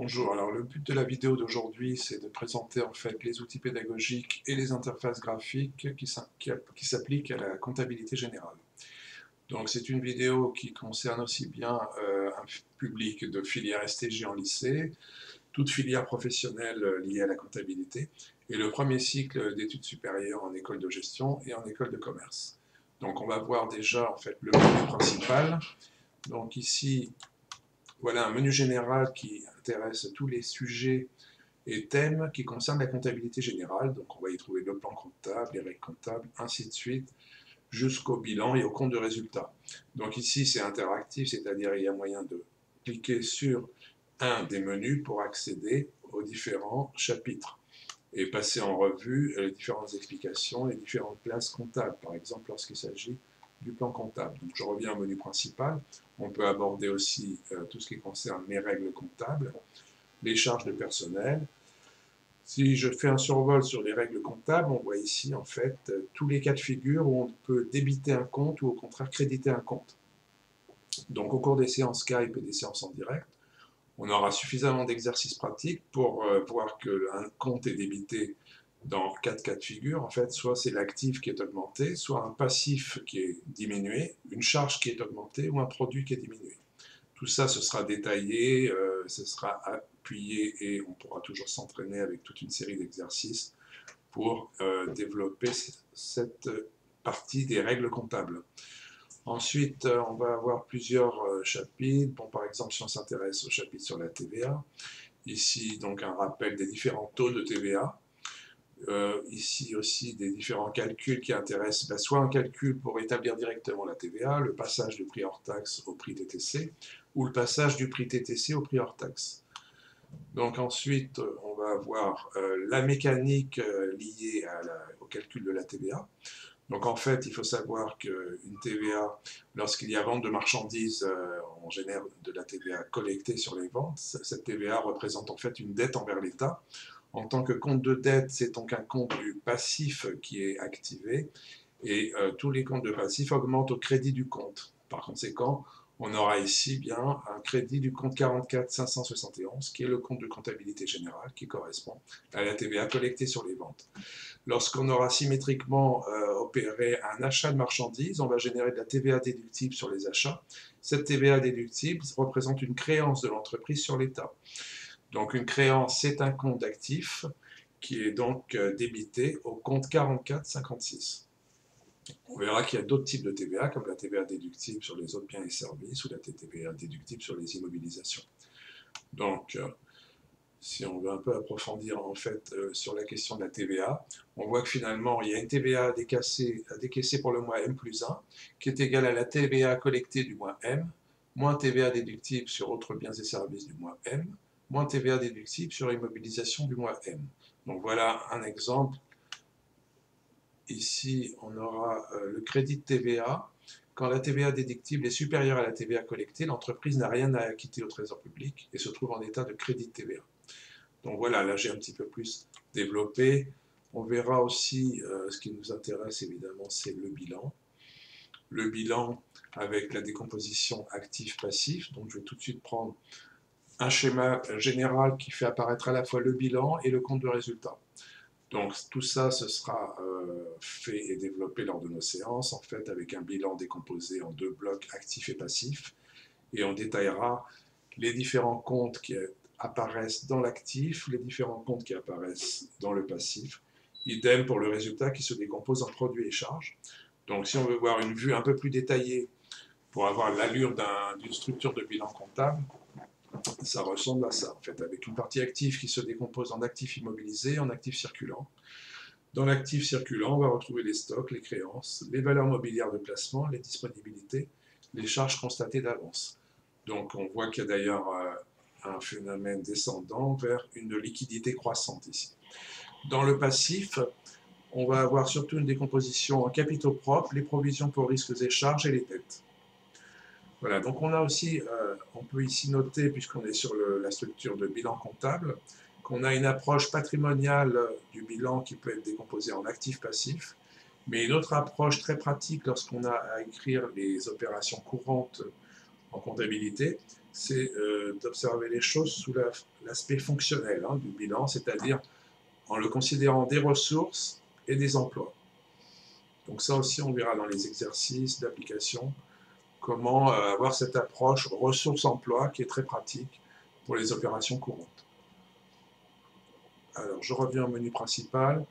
Bonjour, alors le but de la vidéo d'aujourd'hui, c'est de présenter en fait les outils pédagogiques et les interfaces graphiques qui s'appliquent à la comptabilité générale. Donc c'est une vidéo qui concerne aussi bien un public de filière STG en lycée, toute filière professionnelle liée à la comptabilité, et le premier cycle d'études supérieures en école de gestion et en école de commerce. Donc on va voir déjà en fait le menu principal. Donc ici, voilà un menu général qui intéresse tous les sujets et thèmes qui concernent la comptabilité générale. Donc on va y trouver le plan comptable, les règles comptables, ainsi de suite, jusqu'au bilan et au compte de résultat. Donc ici c'est interactif, c'est-à-dire il y a moyen de cliquer sur un des menus pour accéder aux différents chapitres et passer en revue les différentes explications, les différentes places comptables, par exemple lorsqu'il s'agit du plan comptable. Donc je reviens au menu principal. On peut aborder aussi tout ce qui concerne les règles comptables, les charges de personnel. Si je fais un survol sur les règles comptables, on voit ici en fait tous les cas de figure où on peut débiter un compte ou au contraire créditer un compte. Donc au cours des séances Skype et des séances en direct, on aura suffisamment d'exercices pratiques pour voir qu'un compte est débité dans 4 cas de figure. En fait, soit c'est l'actif qui est augmenté, soit un passif qui est diminué, une charge qui est augmentée ou un produit qui est diminué. Tout ça, ce sera détaillé, ce sera appuyé et on pourra toujours s'entraîner avec toute une série d'exercices pour développer cette partie des règles comptables. Ensuite, on va avoir plusieurs chapitres. Bon, par exemple, si on s'intéresse au chapitre sur la TVA, ici, donc, un rappel des différents taux de TVA. Ici aussi, des différents calculs qui intéressent, soit un calcul pour établir directement la TVA, le passage du prix hors taxe au prix TTC, ou le passage du prix TTC au prix hors taxe. Donc ensuite, on va avoir la mécanique liée au calcul de la TVA. Donc en fait, il faut savoir qu'une TVA, lorsqu'il y a vente de marchandises, on génère de la TVA collectée sur les ventes. Cette TVA représente en fait une dette envers l'État. En tant que compte de dette, c'est donc un compte du passif qui est activé et tous les comptes de passif augmentent au crédit du compte. Par conséquent, on aura ici bien un crédit du compte 44 571 qui est le compte de comptabilité générale qui correspond à la TVA collectée sur les ventes. Lorsqu'on aura symétriquement opéré un achat de marchandises, on va générer de la TVA déductible sur les achats. Cette TVA déductible représente une créance de l'entreprise sur l'État. Donc une créance, c'est un compte d'actifs qui est donc débité au compte 4456. On verra qu'il y a d'autres types de TVA, comme la TVA déductible sur les autres biens et services ou la TVA déductible sur les immobilisations. Donc, si on veut un peu approfondir en fait sur la question de la TVA, on voit que finalement il y a une TVA à décaisser pour le mois M plus 1 qui est égale à la TVA collectée du mois M, moins TVA déductible sur autres biens et services du mois M, moins TVA déductible sur immobilisation du mois M. Donc voilà un exemple. Ici, on aura le crédit de TVA. Quand la TVA déductible est supérieure à la TVA collectée, l'entreprise n'a rien à acquitter au Trésor public et se trouve en état de crédit de TVA. Donc voilà, là j'ai un petit peu plus développé. On verra aussi, ce qui nous intéresse évidemment, c'est le bilan. Le bilan avec la décomposition actif-passif. Donc je vais tout de suite prendre un schéma général qui fait apparaître à la fois le bilan et le compte de résultat. Donc tout ça, ce sera fait et développé lors de nos séances, en fait, avec un bilan décomposé en 2 blocs actifs et passifs. Et on détaillera les différents comptes qui apparaissent dans l'actif, les différents comptes qui apparaissent dans le passif. Idem pour le résultat qui se décompose en produits et charges. Donc si on veut voir une vue un peu plus détaillée pour avoir l'allure d'une structure de bilan comptable, ça ressemble à ça, en fait, avec une partie active qui se décompose en actifs immobilisés, en actifs circulants. Dans l'actif circulant, on va retrouver les stocks, les créances, les valeurs mobilières de placement, les disponibilités, les charges constatées d'avance. Donc on voit qu'il y a d'ailleurs un phénomène descendant vers une liquidité croissante ici. Dans le passif, on va avoir surtout une décomposition en capitaux propres, les provisions pour risques et charges et les dettes. Voilà, donc on a aussi, on peut ici noter, puisqu'on est sur la structure de bilan comptable, qu'on a une approche patrimoniale du bilan qui peut être décomposée en actifs-passifs, mais une autre approche très pratique lorsqu'on a à écrire les opérations courantes en comptabilité, c'est d'observer les choses sous l'aspect fonctionnel du bilan, c'est-à-dire en le considérant des ressources et des emplois. Donc ça aussi, on verra dans les exercices d'application, comment avoir cette approche ressources-emploi qui est très pratique pour les opérations courantes. Alors, je reviens au menu principal.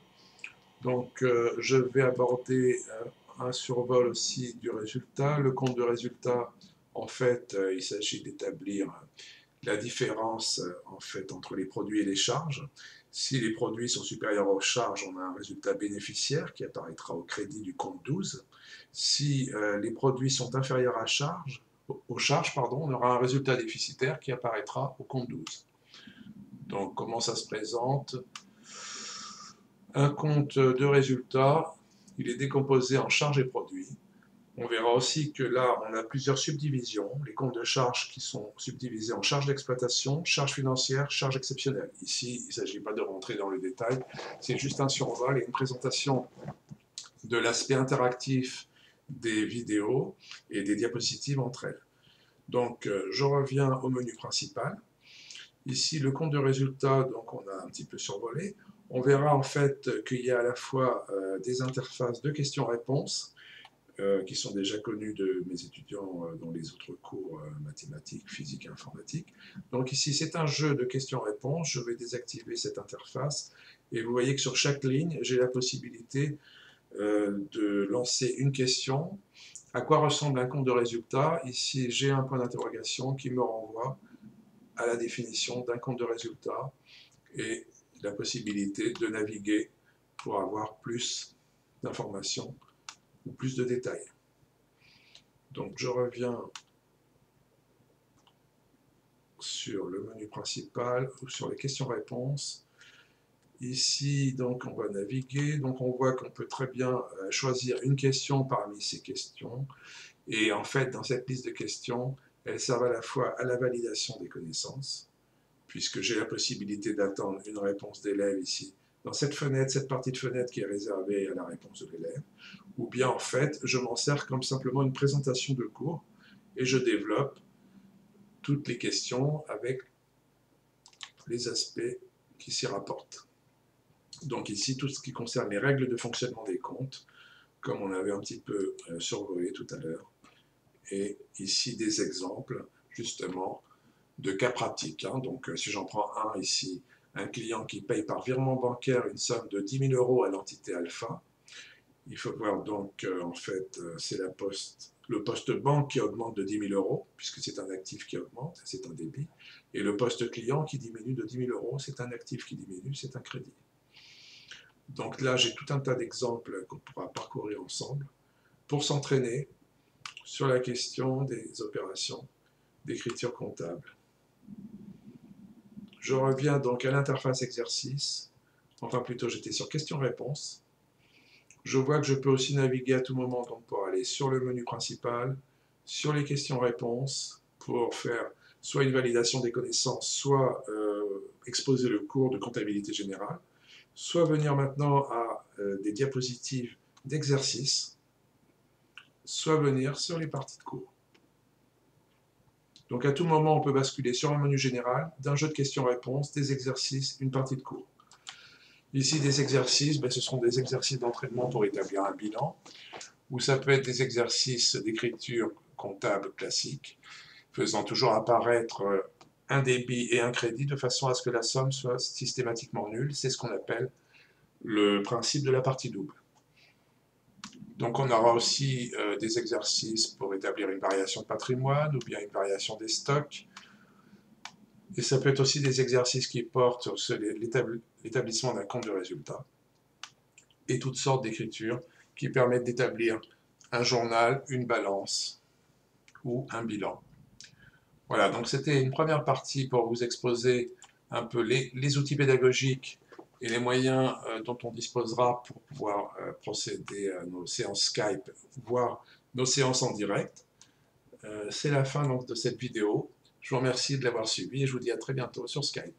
Donc, je vais aborder un survol aussi du résultat. Le compte de résultat, en fait, il s'agit d'établir la différence en fait, entre les produits et les charges. Si les produits sont supérieurs aux charges, on a un résultat bénéficiaire qui apparaîtra au crédit du compte 12. Si les produits sont inférieurs aux charges, on aura un résultat déficitaire qui apparaîtra au compte 12. Donc, comment ça se présente? Un compte de résultat, il est décomposé en charges et produits. On verra aussi que là, on a plusieurs subdivisions, les comptes de charges qui sont subdivisés en charges d'exploitation, charges financières, charges exceptionnelles. Ici, il ne s'agit pas de rentrer dans le détail, c'est juste un survol et une présentation de l'aspect interactif des vidéos et des diapositives entre elles. Donc, je reviens au menu principal. Ici, le compte de résultat, donc on a un petit peu survolé. On verra en fait qu'il y a à la fois des interfaces de questions-réponses, qui sont déjà connus de mes étudiants dans les autres cours mathématiques, physique et informatique. Donc ici, c'est un jeu de questions-réponses. Je vais désactiver cette interface. Et vous voyez que sur chaque ligne, j'ai la possibilité de lancer une question. À quoi ressemble un compte de résultat? Ici, j'ai un point d'interrogation qui me renvoie à la définition d'un compte de résultat et la possibilité de naviguer pour avoir plus d'informations ou plus de détails. Donc je reviens sur le menu principal ou sur les questions-réponses. Ici, donc, on va naviguer. Donc on voit qu'on peut très bien choisir une question parmi ces questions. Et en fait, dans cette liste de questions, elles servent à la fois à la validation des connaissances, puisque j'ai la possibilité d'attendre une réponse d'élève ici, dans cette fenêtre, cette partie de fenêtre qui est réservée à la réponse de l'élève, ou bien en fait, je m'en sers comme simplement une présentation de cours, et je développe toutes les questions avec les aspects qui s'y rapportent. Donc ici, tout ce qui concerne les règles de fonctionnement des comptes, comme on avait un petit peu survolé tout à l'heure, et ici des exemples, justement, de cas pratiques. Donc si j'en prends un ici, un client qui paye par virement bancaire une somme de 10 000 € à l'entité alpha, il faut voir donc, en fait, c'est le poste banque qui augmente de 10 000 €, puisque c'est un actif qui augmente, c'est un débit, et le poste client qui diminue de 10 000 €, c'est un actif qui diminue, c'est un crédit. Donc là, j'ai tout un tas d'exemples qu'on pourra parcourir ensemble pour s'entraîner sur la question des opérations d'écriture comptable. Je reviens donc à l'interface exercice, enfin plutôt j'étais sur questions-réponses. Je vois que je peux aussi naviguer à tout moment donc pour aller sur le menu principal, sur les questions-réponses, pour faire soit une validation des connaissances, soit exposer le cours de comptabilité générale, soit venir maintenant à des diapositives d'exercice, soit venir sur les parties de cours. Donc à tout moment, on peut basculer sur un menu général, d'un jeu de questions-réponses, des exercices, une partie de cours. Ici, des exercices, ce seront des exercices d'entraînement pour établir un bilan, ou ça peut être des exercices d'écriture comptable classique, faisant toujours apparaître un débit et un crédit de façon à ce que la somme soit systématiquement nulle. C'est ce qu'on appelle le principe de la partie double. Donc on aura aussi des exercices pour établir une variation de patrimoine ou bien une variation des stocks. Et ça peut être aussi des exercices qui portent sur l'établissement d'un compte de résultat et toutes sortes d'écritures qui permettent d'établir un journal, une balance ou un bilan. Voilà, donc c'était une première partie pour vous exposer un peu les outils pédagogiques et les moyens dont on disposera pour pouvoir procéder à nos séances Skype, voire nos séances en direct. C'est la fin donc de cette vidéo. Je vous remercie de l'avoir suivi et je vous dis à très bientôt sur Skype.